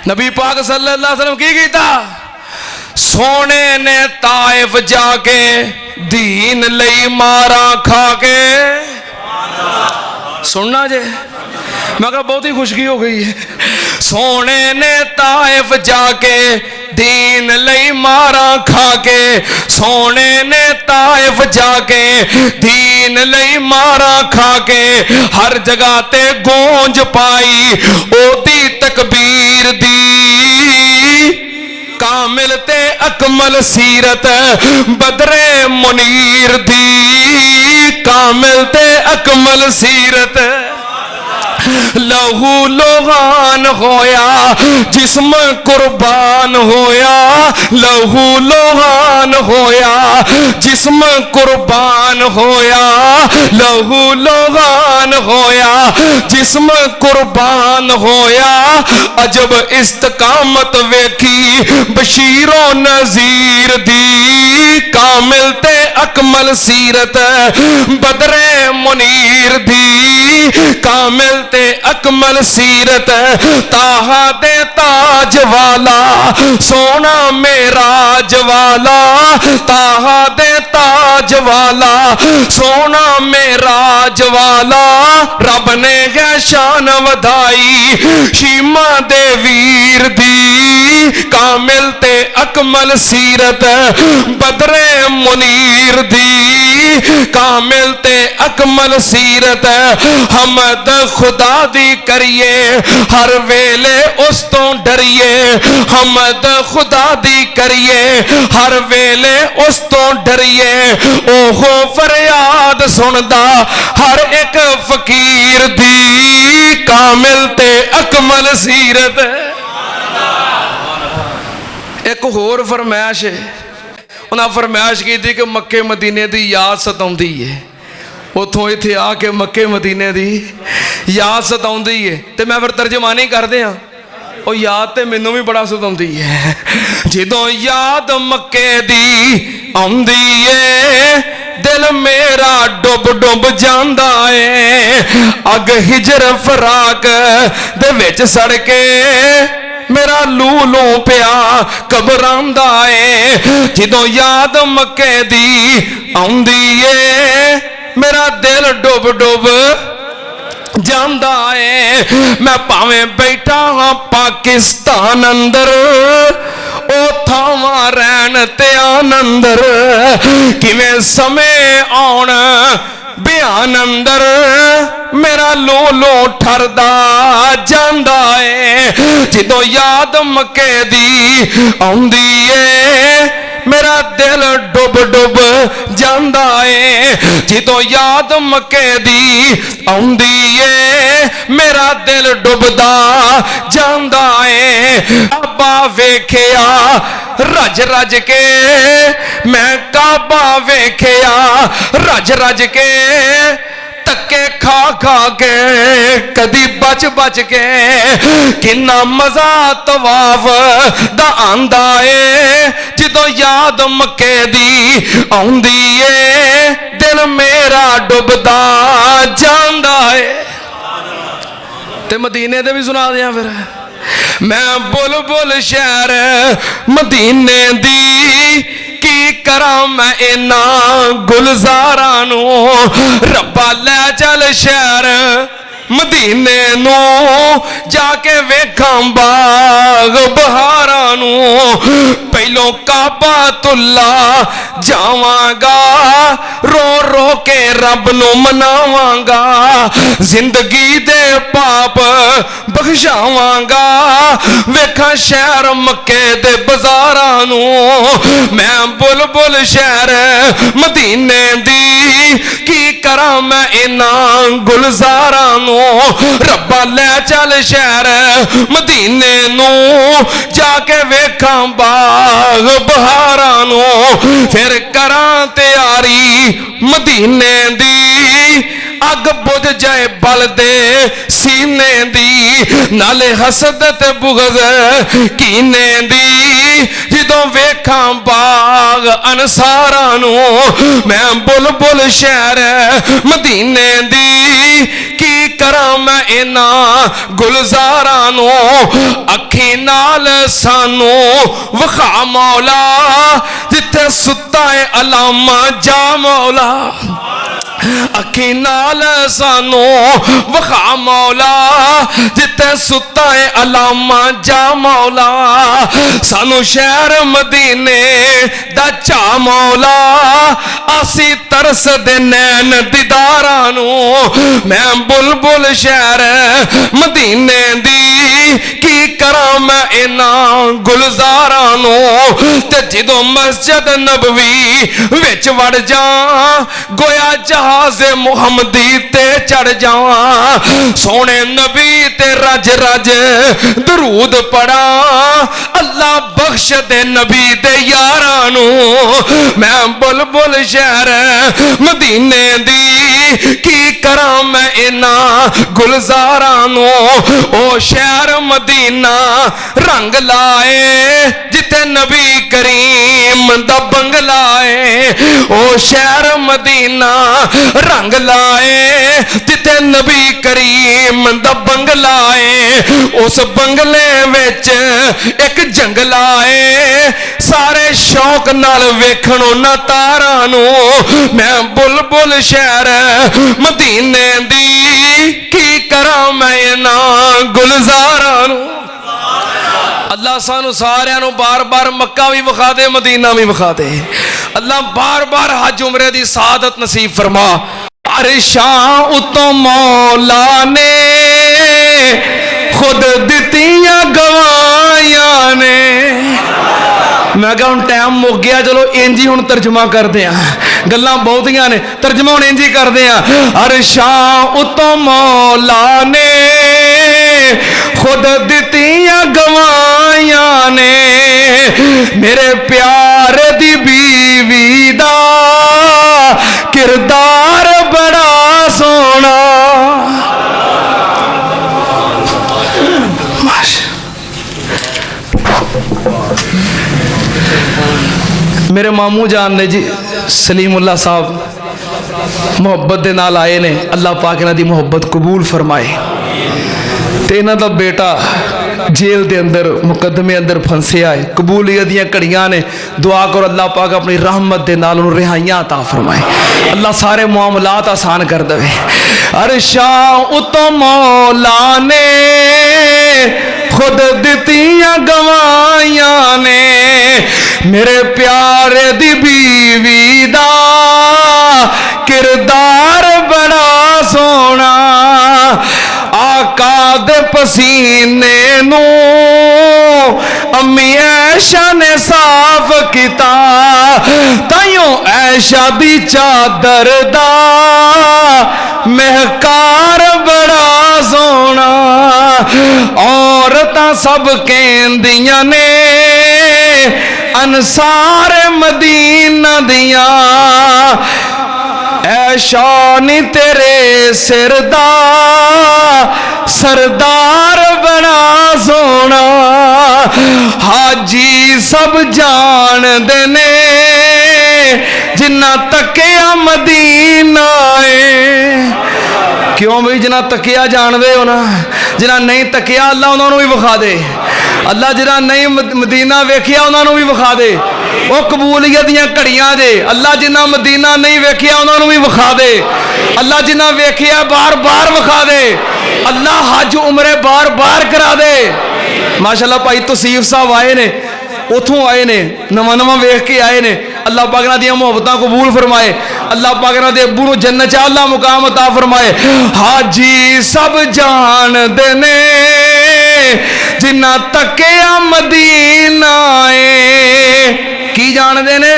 नबी पाक सल्लल्लाहु अलैहि वसल्लम की कीता? सोने ने ताइफ जाके दीन लई मारा खा के। सुनना जे, मैं कहा बहुत ही खुशकी हो गई है। सोने ने ताइफ जाके दीन लई मारा खा के, सोने ने ताइफ जाके दीन लई मारा खा के, हर जगह ते गूंज पाई ओदी तकबीर दी। कामिल ते अकमल सीरत बदरे मुनीर दी, कामिल ते अकमल सीरत। लहू लोहान होया जिस्म कुर्बान होया, लहू लोहान होया जिस्म कुर्बान होया, लहू लोहान होया जिस्म कुर्बान होया। अजब इस्तकामत वेखी बशीरो नजीर दी, कामिल ते अकमल सीरत बदरे मुनीर दी, कामिल ते अकमल सीरत। ताहा दे ताज वाला सोना मेराज वाला, ताहा दे ताज वाला सोना मेराज वाला। रब ने है शान वधाई शीमा दे वीर दी, कामिल ते अकमल सीरत बदरे मुनीर दी, कामिल ते अकमल सीरत। हमद खुदा दी करिए हर वेले उस तो डरिए, हमद खुदा दी करिए हर वेले उस तो डरिए। ओहो फरियाद सुनदा हर एक फकीर दी, कामिल ते अकमल सीरत। एक होर फरमाइश है, उन्हें फरमाइश की थी कि मक्के मदीने की याद सताउंदी है। उतों इत्थे आके मक्के मदीने की याद सताउंदी है, तो मैं फिर तर्जमानी करदे हाँ। ਉਹ याद तो मैनू भी बड़ा सताउंदी है। जदों याद मक्के दी आउंदी है दिल मेरा डुब डुब जांदा है। अग हिजर फराक दे विच सड़ के मेरा लू लू पिया घबरांदा है। जदों याद मक्के दी आउंदी है मेरा दिल डुब डुब जांदा है। मैं भावें बैठा हाँ पाकिस्तान अंदर, ओ थावा रैन ते आनंदर, किवें समय आउण बयान अंदर मेरा लो लो ठरदा जांदा है। जदों याद मक्के दी आउंदी है मेरा दिल डुब डुब जांदा है। जदों याद मक्के दी आउंदी है मेरा दिल डुबदा जांदा है। काबा वेखिया रज रज के, मैं काबा वेखिया रज रज के, धक्के खा खा के कदी बच बच के। किन्ना मजा तवाफ दा आंदा है जदों याद मक्के दी आउंदी है दिल मेरा डुबदा जांदा है। ते मदीने दे भी सुना दिया फिर। मैं बुलबुल शहर मदीने दी की करा मैं इना गुलजारा नू। रब्बा लै चल शहर मदीने नू जाके वेखां बाग बहारा नू। पहलों काबा तुल्ला जावांगा, रो रो के रब नू मनावांगा। जिंदगी दे पाप बख्शावांगा, वेखां शहर मक्के दे बाजारा नू। मैं बुलबुल शहर मदीने दी की करा मैं इना गुलजारा नू। रब्बा लै चल शहर मदीने नू जाके वेखां बाग बहारा नू। फिर करां तैयारी मदीने दी, अग बुझ जाए बल दे सीने दी। नाले हसद ते बुग़ज़ कीने दी, जिदों वेखां बाग अनसारां नूं मैं बुलबुल शहर मदीने दी की करां मैं इन्हां गुलजारां नूं अखी नाल सानू वखा मौला जिथे सुता है अलामा जा मौला अखी नाल सानू वखा मौला जिथे सुता है अलामा जा मौला सानू शहर मदीने दा चा मौला आसी तरस दे नैन दीदारां नू मैं बुलबुल शहर मदीने दी की करां मैं इन्हां गुलजारां नू ते जदों मस्जिद नबवी विच वड़ जा गोया जहाज मुहम्मदी ते चढ़ जावां सोने नबी ते रज रज दरूद पढ़ा अल्लाह बख्श दे नबी दे यारां नू मैं बुलबुल शहर मदीने दी की करां मैं इन्हां गुलजारां नू ओ शहर मदीना रंग लाए जिथे नबी करीम दा बंगला है ओ शहर मदीना रंग लाए जिथे नबी करीम दा बंगला है उस बंगले विच एक जंगला है सारे शौक नाल वेखण उन्हां तारां नू मैं बुलबुल शहर मदीने दी की करां मैं इन्हां गुलजारां नू अल्लाह सानू सारियां नू बार बार मक्का भी विखा दे मदीना भी विखा दे अल्लाह बार बार हज उमरे दी सादत नसीब फरमा अरशां उतों मौला ने खुद दित्तियां गवाइयां ने मैं कहा हुण टाइम मुक गया चलो इंजी हुण तर्जमा करते हैं गल्लां बहुतियां ने तर्जमा हुण इंजी करते हैं अरशां उतों मौला ने खुद दित्तियां गवाइयां ने मेरे प्यार दी बीवी दा किरदार बड़ा सोना मेरे मामू जान ने जी सलीमुल्लाह साहब मुहब्बत दे नाल आए ने अल्लाह पाक इन्हां दी मुहब्बत कबूल फरमाए ते इन्हां दा बेटा जेल दे अंदर मुकदमे अंदर फंसिया है कबूलियत दियां घड़ियां ने दुआ करो अल्लाह पाक अपनी रहमत दे नाल उन्हें रिहाइयां अता फरमाए अल्लाह सारे मामलात आसान कर दे अरशां उतों मौला ने खुद दित्तियां गवाइयां ने मेरे प्यारे दी बीवी दा किरदार बड़ा सोना आका दे पसीने नू अम्मी ऐशा ने साफ किता ताइयों ऐशा दी चादर दा महकार बड़ा सोना औरतां सब कहंदियां ने अनसार मदीना दिया ऐशा नी तेरे सिर दा सरदार बड़ा सोना हाजी सब जान देने जिन्ना तकिया मदीना है क्यों भाई जिन्ना तकिया जानते हो ना जिन्ना नहीं तकिया अल्लाह उन्होंने भी विखा दे अल्लाह जिन्ना नहीं मदीना वेखिया उन्होंने भी विखा दे वो कबूलियत दियां घड़ियां जे अल्लाह जिन्ना मदीना नहीं वेखिया उन्होंने भी विखा दे अल्लाह जिन्ना वेखिया बार बार विखा दे अल्लाह हज उमरे बार बार करा दे माशाअल्लाह भाई तसीफ साहब आए ने उथों आए ने नवा नवा वेख के आए ने अल्लाह पाक इन्हां दियां मुहब्बतां कबूल फरमाए अल्लाह पाक इन्हां दे अब्बू नूं जन्नत च अल्लाह मुकाम अता फरमाए हाजी सब जान देने जिन्ना तकिया मदीना है की जानते ने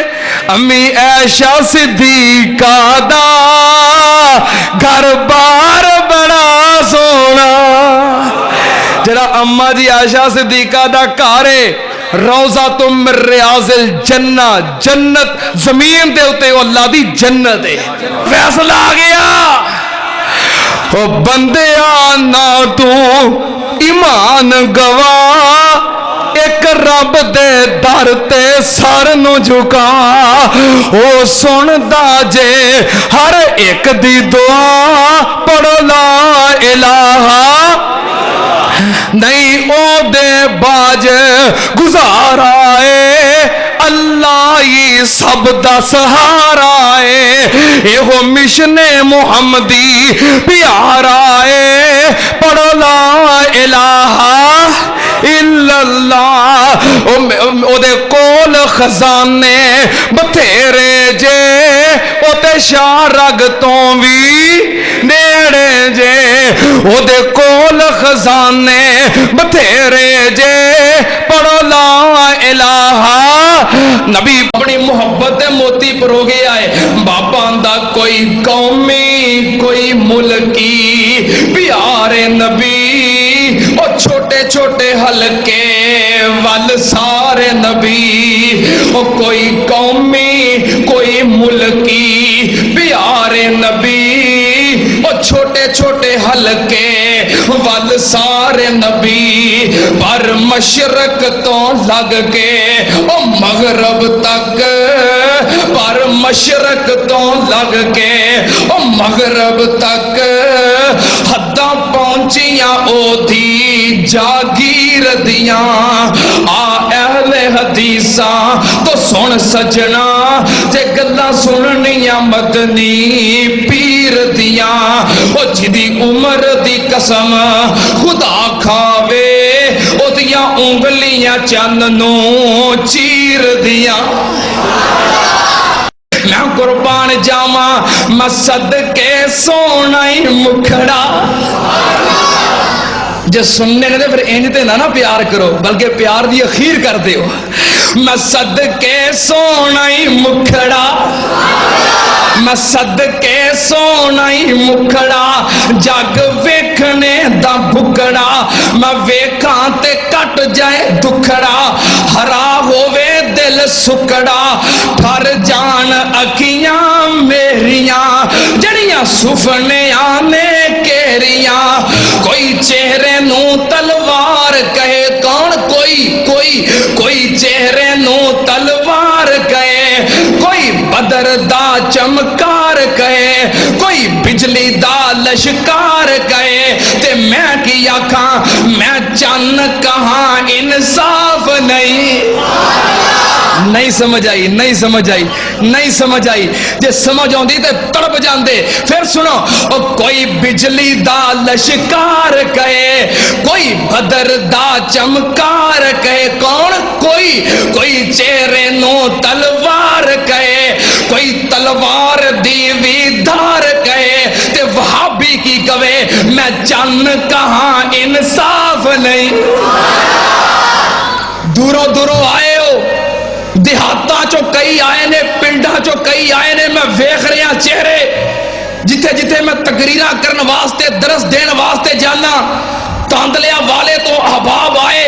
अम्मी ऐशा सिद्दीका दा घर बार बड़ा सोना जरा अम्मा जी आयशा सिद्दीका दा घर है रोज़ा तुम रियाज़िल जन्ना जन्नत जमीन दे उत्ते अल्लाह दी जन्नत है फैसला आ गया ओ बंदे ना तू ईमान गवा एक रब दे दर ते सर नू झुका, ओ सुनदा जे हर एक दी दुआ, पढ़ो ला इलाहा नहीं ओ दे बाज गुजारा है, अल्लाह ही सब दा सहारा है, एहो मिशने मुहम्मदी प्यारा है, पढ़ो ला इलाहा इल्लल्लाह। ओदे कोल खजाने बथेरे जे, ओते शाह रग तो भी नेड़े जे, ओदे कोल खजाने बथेरे जे, पढ़ो ला इलाहा। नबी अपनी मोहब्बत दे मोती परोगे आए, बाबा आंदा कोई कौमी कोई मुल्की प्यारे नबी, ओ छोटे छोटे हलके वल सारे नबी, ओ कोई कौमी कोई मुल्की प्यारे नबी, ओ छोटे छोटे हलके वल सारे नबी, पर मशरक तो लग के ओ मगरब तक, पर मशरक तो लग के ओ मगरब तक, हद्दां पहुंचिया ओदी जागीर दियां, आ अहले हदीसा तो सुन सजना, जे गल्लां सुननियां मदनी पीर दियां, ओ जिदी उम्र दी कसम खुदा खावे, ओदियां उंगलियां चंद नू चीर दियां। मैं कुर्बान जावा मैं सदके सोना ही मुखड़ा, जे सुनने ने फिर इंज ते ना प्यार करो, बल्कि प्यार दी अखीर कर दो। मैं सदके सोना ही मुखड़ा, मैं सदके सोना ही मुखड़ा, जग वेखने दा भुखड़ा, मैं वेखा ते कट जाए दुखड़ा, हरा होवे दिल सुकड़ा, ठर जान अखियां मेरियां जड़ियां सुफनियां ने केरियां, कोई चेहरे नू तलवार कहे कौन, कोई चेहरे नू तलवार कहे, कोई बदर दा चमकार कहे, कोई बिजली दा लश्कार कहे, ते मैं की आखा मैं चन्न कहां इंसाफ नहीं समझ आई, नहीं समझ आई, नहीं समझ आई। जे समझ आती तो तड़प जाते। फिर सुनो, ओ कोई बिजली दा लश्कार कहे, कोई बदर दा चमकार कहे कौन, कोई चेहरे नू तलवार कहे, कोई तलवार दी भी धार कहे, ते वहाबी की कवे मैं चन्न कहां इंसाफ नहीं। दूरों दूरों आए हो, देहातां चो कई आए ने, पिंडां चो कई आए ने, मैं वेख रहा चेहरे, जिथे जिथे मैं तकरीरा करने वास्ते दरस देने वास्ते जाना, तांदलिया वाले तो अहबाब आए,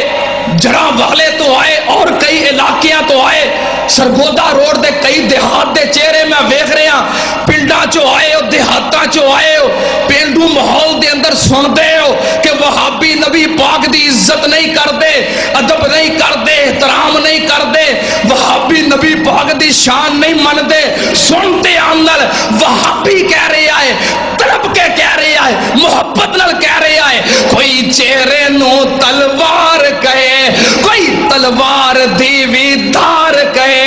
जड़ा वाले तो आए, और कई इलाकियां तो आए, सरगोदा रोड दे कई देहात दे चेहरे मैं वेख रहा, पिंडां चो आए हो, देहातां चो आए हो, पेंडू माहौल दे अंदर सुनते हो कि वहाबी नबी पाक दी इज्जत नहीं करते, अदब नहीं करते, एहतराम नहीं करते, वहाबी नबी पाक दी शान नहीं मनते, सुनते अंदर वहाबी कह रहे आए, तड़प के कह रहे आए, मोहब्बत नाल कह रहे आए, कोई चेहरे नू तलवार कहे, कोई तलवार दी भी धार कहे,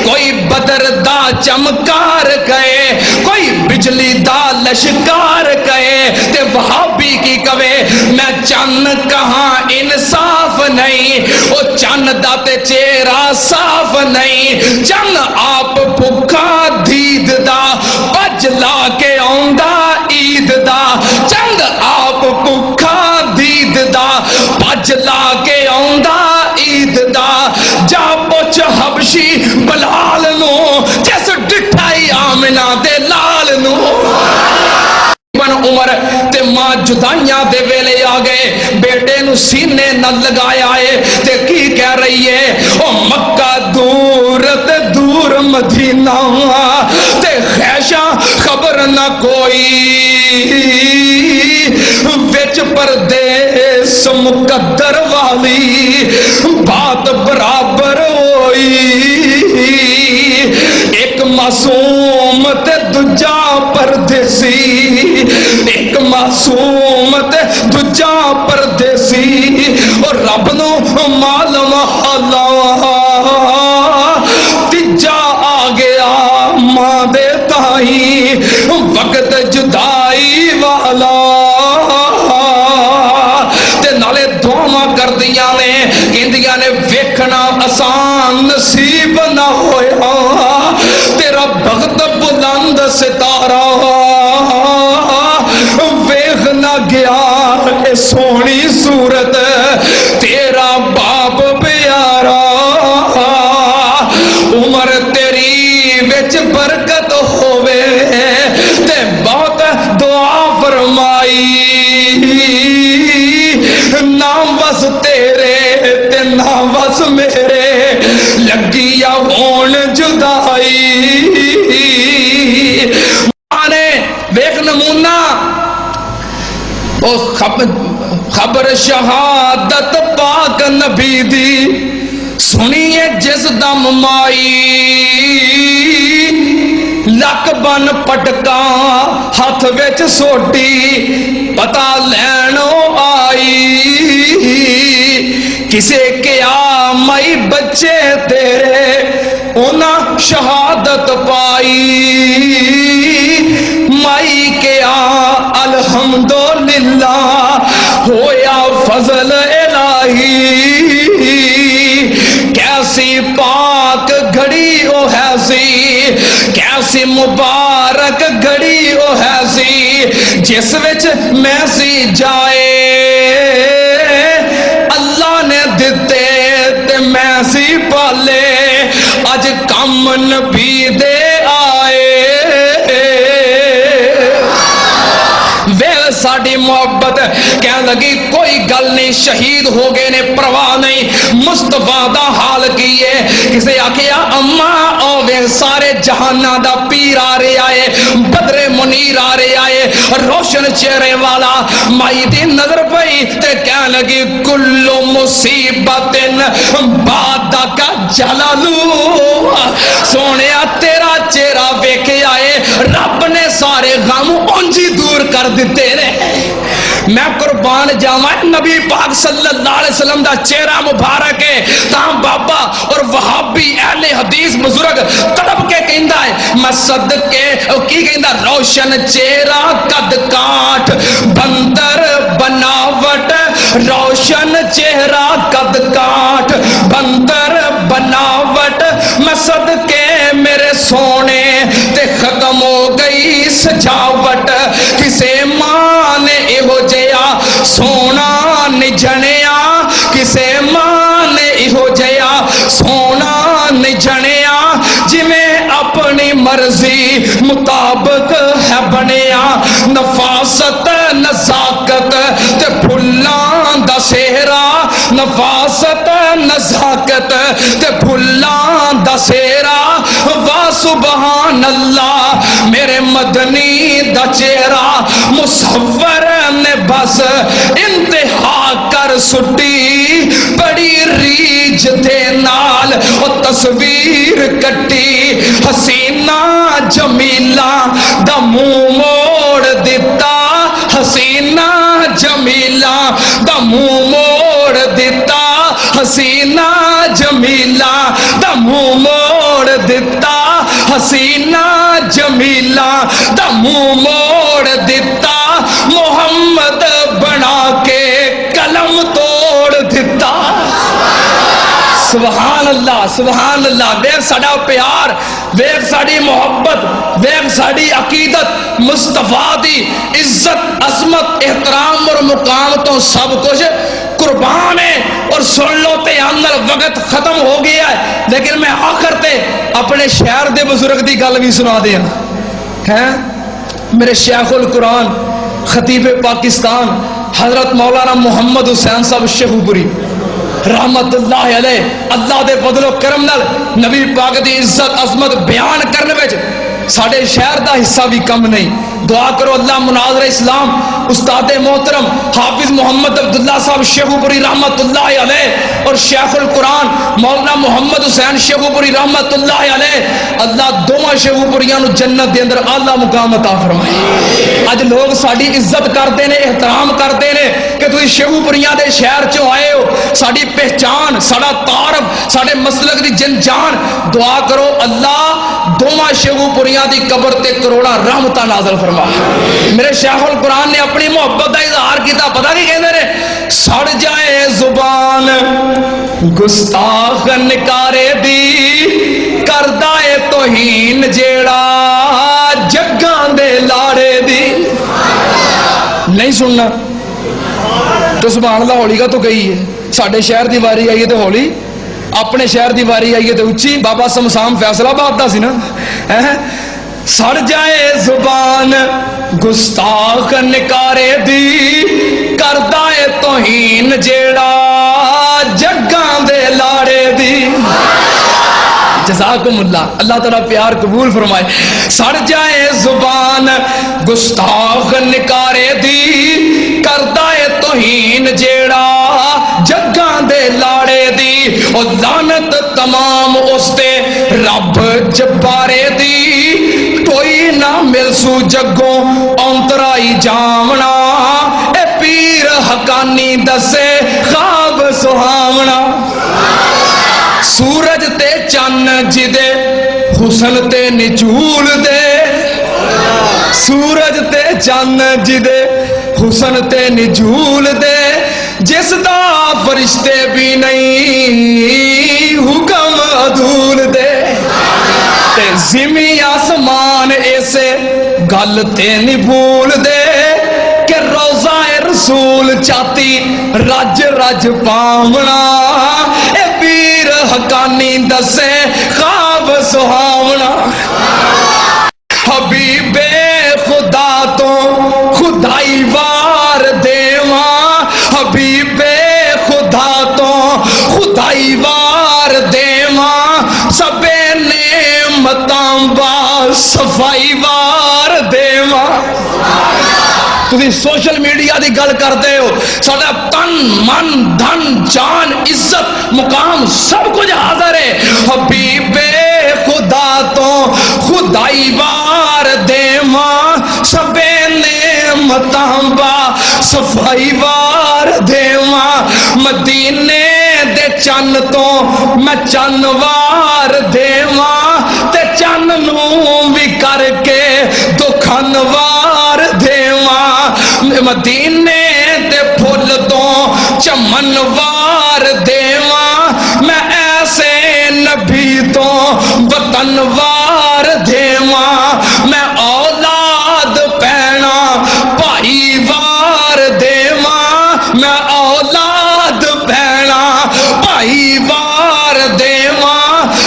कोई बदर दा चमकार कहे, कोई बिजली दा लश्कार कहे, ते वहाबी की कवे मैं चन्न कहां इंसाफ नहीं। ओ चन्न दा ते चेहरा साफ नहीं, चन्न आप भुखा दीद दा भज ला के आउंदा ईद दा, चंद आप भुखा दीद दा भज ला के आउंदा ईद दा, जा पुछ हबशी बलाल नू जिस डिठाई आमिना दे लाल नू। उमर ते मां जुदाइयां दे वेले आ गए, बेटे नू सीने न लगाया है, ते की कह रही है, ओ मक्का दूर ते दूर मदीना, ते खैशा खबर न कोई, विच परदेस मुकद्दर वाली, बात परदेसी, एक मासूम ते दूजा परदेसी, और रब नूं मालूम हाला तीजा आ गया मां दे ताई वक्त जुदाई वाला। ते नाले दुआवां करदियां ने, कहंदियां ने वेखना आसान नसीब ना होया, तेरा भगत बुलंद सितारा वेख ना गया, ए सोहनी सूरत तेरा बाप प्यारा। उमर तेरी विच बरकत होवे ते बहुत दुआ फरमाई, ना बस तेरे ते ना बस मेरे लगी आ होण जुदाई। माने वेख नमूना खबर शहादत पाक नबी दी सुनिए जिस दम माई, लक बन पटका हाथ विच सोटी पता लैनो आई। किसे क्या मई बच्चे तेरे उना शहादत पाई, माई क्या अल्हम्दुलिल्लाह होया फजल इलाही। कैसी पाक घड़ी ओ हैसी, कैसी मुबारक घड़ी ओ हैसी, जिस विच मैसी जाए अल्लाह ने दिते ते मैसी पाले, अज कम नबी दे आए। वे साड़ी मोहब्बत कह लगी कोई गल नहीं, शहीद हो गए ने परवाह नहीं, मुस्तफा दा हाल की है। किसे आखिया अम्मा ओ वे सारे जहाना दा पीर आ रहा है, बदरे मुनीर आ रहा है, रोशन चेहरे वाला। माई दी नजर पई ते कह लगी कुल्लु मुसीबतिन बादा का जलालू, सोने तेरा चेहरा वेखे आए, रब ने सारे गम उंजी दूर कर दिते ने। मैं कुर्बान जावा नबी पाक सल्लल्लाहु अलैहि वसल्लम दा चेहरा मुबारक है, तां बाबा और वहाबी अहले हदीस बुजुर्ग तड़प के कहंदा है मैं सदके की कहंदा, रोशन चेहरा कद काठ बंदर बनावट, रोशन चेहरा कद काठ बंदर बनावट, मैं सदके मेरे सोने ते खत्म हो गई सजावट। किसे मां ने इहो जिहा सोना नहीं जनिया, किसे मां ने इहो जिहा सोना नहीं जनिया, जिवें अपनी मर्जी मुताबिक है बनिया। नफासत नजाकत ते फुल्लां दा सेहरा, नफासत नजाकत ते फुल्लां दा सेहरा, वाह सुबहान अल्लाह मेरे मदनी दा चेहरा। मुसव्वर ने बस इंतहा कर सुटी, बड़ी रीज दे नाल ओ तस्वीर कटी, हसीना जमीला दा मुंह मोड़ दिता, हसीना जमीला दा मुंह मोड़ दिता, हसीना जमीला दा मुंह मोड़ दिता, हसीना जमीला दा मुंह मोड़ दिता, मोहम्मद बना के कलम तोड़ दिता। सुभान अल्लाह सुभान अल्लाह। वेख साडा प्यार, वेख साडी मोहब्बत, वेख साडी अकीदत, मुस्तफा दी इज्जत अजमत एहतराम और मुकाम तो सब कुछ कुर्बान है। और सुन लो ते अंदर वक्त खत्म हो गया है, लेकिन मैं आखिर ते अपने शहर दे बुजुर्ग दी गल भी सुना दिया है। मेरे शेखुल कुरान खतीब पाकिस्तान हजरत मौलाना मोहम्मद हुसैन साहब शेखुपुरी रहमतुल्लाह अलैह, अल्लाह दे फजलो करम नाल नबी पाक दी इज्जत अजमत बयान करने विच साडे शहर दा हिस्सा भी कम नहीं। दुआ करो अल्लाह मुनाज़िर इस्लाम उस्ताद मोहतरम हाफिज मोहम्मद अब्दुल्ला साहब शेखुपुरी रहमतुल्लाह अलैह और शेखुल कुरान मौलाना मोहम्मद हुसैन शेखुपुरी रहमतुल्लाह अलैह अल्लाह दोवां शेखुपुरियां नूं जन्नत दे अंदर आला मुकाम अता फरमाए। अज लोग साडी इज्जत करते ने, एहतराम करते ने कि तुसीं शेखुपुरियां दे शहर चों आए हो, साडी पहचान, साडा तारफ, साडे मसलक दी जनजान। दुआ करो अल्लाह दोवां शेखुपुरियां दी कब्र ते करोड़ा रहमतां नाज़िल फरमा। मेरे शेखुल कुरान ने अपनी मोहब्बत का इजहार किया, पता की कहते हैं, सड़ जाए जुबान गुस्ताख निकारे दी करदा है तौहीन जेड़ा जग्गां दे लाड़े दी। नहीं सुनना तो सुभान अल्लाह हौली का तो कही है। साडे शहर की वारी आई है तो हौली, अपने शहर की वारी आई है तो उच्ची। बाबा समसाम फैसलाबाद का सी ना है। सड़ जाए जुबान गुस्ताख निकारे दी करदा है तौहीन जेड़ा जग्गां दे लाड़े दी। जज़ाकुमुल्लाह, अल्लाह ताला प्यार कबूल फरमाए। सड़ जाए जुबान गुस्ताख निकारे दी करदा है तौहीन जेड़ा जग्गां दे लाड़े दी। और लानत तमाम उसते रब जब्बारे दी कोई ना मिलसू जग्गों औंतराई जावना ए पीर हकानी दसे ख्वाब सुहावना। सूरज ते चन्न जिदे हुसन ते निचूल दे, सूरज ते चन्न जिदे हुसन ते निचूल दे जिसदा फरिश्ते भी नहीं हुक्म अदूल दे। ते जिमी आसमान ऐसे गल ते नहीं भूल दे कि रोज़ा रसूल चाती रज रज पावना ए पीर हकानी दसे ख्वाब सुहावना। हबीबे खुदा तो खुदाई वार देवा, हबीबे खुदा तो खुदाई वार देवा सबे नेमतां बा सफाई वार देवा। तुसीं सोशल मीडिया की गल करते हो, साडा तन मन धन जान इज्जत मुकाम सब कुछ हाजिर है। हबीबे खुदा तो खुदाई वार देवा सबे नेमतां बा सफाई वार देवा। मदीने दे चन्न तो मैं चन्न वार देवा ते चन्न नूं भी करके दुखन वार देवा। मदीने दे फुल तो चमन वार देवा मैं ऐसे नबी तो वतन वार देवा। मैं औलाद पैना भाई वार देवा, मैं औलाद पैना भाई वार देवा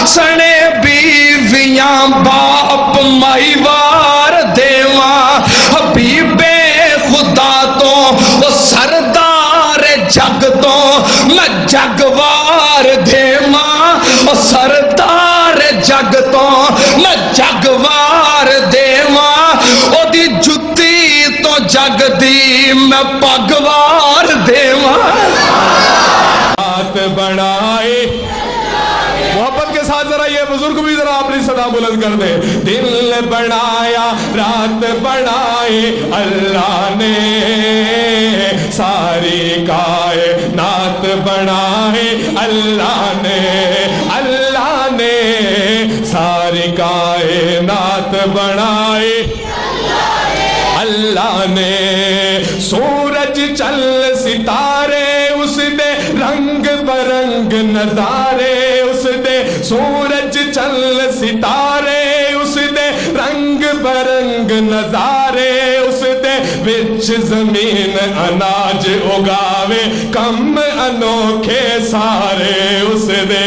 सने बीवियां बाप माई वार देवा। हबीबे खुदा तो वो सरदार जग तो मैं जगवार देवा, वो सरदार जग तो मैं जगवार देवा। ओदी जुत्ती तो जग दी मैं पगवार देवा। रात बनाए मोहब्बत के साथ जरा ये बुजुर्ग भी जरा अपनी सदा बुलंद कर दे। दिल बनाया रात बनाए अल्लाह ने, सारी कायनात बनाए अल्लाह ने, अल्लाह ने सारी कायनात बनाए अल्लाह ने। सूरज चल सितारे उस दे रंग बरंग नजारे उस दे, सूरज चल सितारे उस दे रंग बरंग नजारे उस दे। विच जमीन अनाज उगावे कम अनोखे सारे उस दे।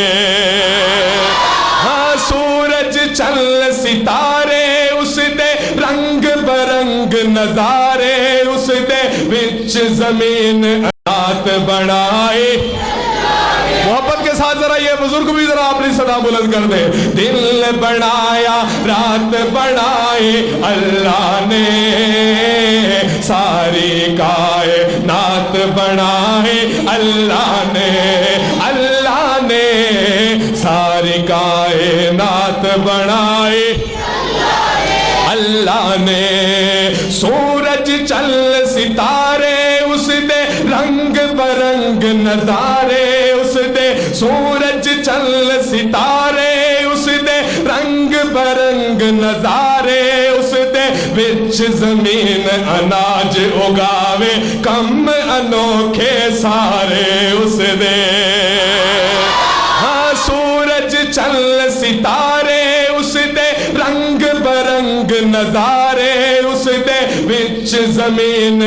हाँ सूरज चल सितारे उस दे रंग बरंग नजारे उस दे। विच जमीन अनाज बनाए मोहब्बत के के साथ जरा ये बुजुर्ग भी जरा अपनी सदा बुलंद कर दे। दिल बनाया रात बनाए अल्लाह ने, सारी कायनात बनाए अल्लाह ने, अल्लाह ने सारी कायनात बनाए अल्लाह ने। सूरज चल सितारे उस दे रंग बरंग नजारे, उस दे सूरज चल सितारे उस दे रंग बरंग नजारे, उस दे विच जमीन अनाज उगावे कम अनोखे सारे उस दे। हाँ सूरज चल सितारे उस दे रंग बरंग नजारे, उस दे विच जमीन